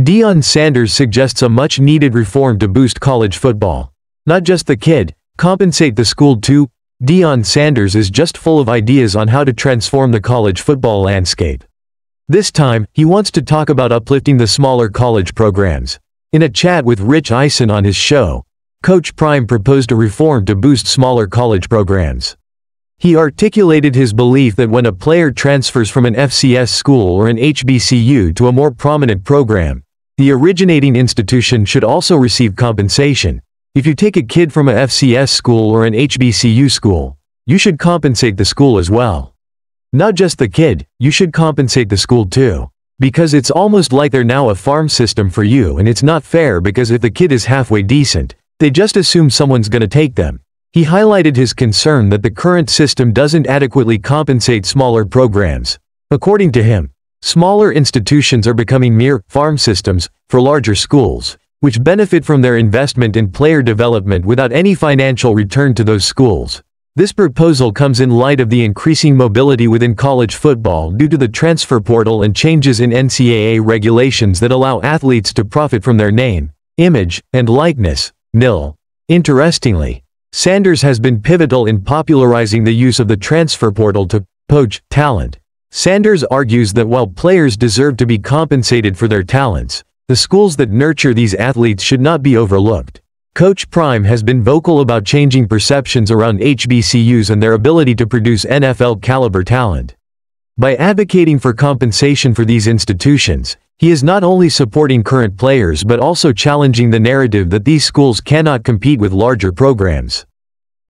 Deion Sanders suggests a much-needed reform to boost college football. Not just the kid, compensate the school too. Deion Sanders is just full of ideas on how to transform the college football landscape. This time, he wants to talk about uplifting the smaller college programs. In a chat with Rich Eisen on his show, Coach Prime proposed a reform to boost smaller college programs. He articulated his belief that when a player transfers from an FCS school or an HBCU to a more prominent program, the originating institution should also receive compensation. If you take a kid from a FCS school or an HBCU school, you should compensate the school as well. Not just the kid, you should compensate the school too. Because it's almost like they're now a farm system for you, and it's not fair because if the kid is halfway decent, they just assume someone's gonna take them. He highlighted his concern that the current system doesn't adequately compensate smaller programs. According to him, smaller institutions are becoming mere farm systems for larger schools, which benefit from their investment in player development without any financial return to those schools. This proposal comes in light of the increasing mobility within college football due to the transfer portal and changes in NCAA regulations that allow athletes to profit from their name, image, and likeness. Interestingly, Sanders has been pivotal in popularizing the use of the transfer portal to poach talent. Sanders argues that while players deserve to be compensated for their talents, the schools that nurture these athletes should not be overlooked. Coach Prime has been vocal about changing perceptions around HBCUs and their ability to produce NFL-caliber talent. By advocating for compensation for these institutions, he is not only supporting current players but also challenging the narrative that these schools cannot compete with larger programs.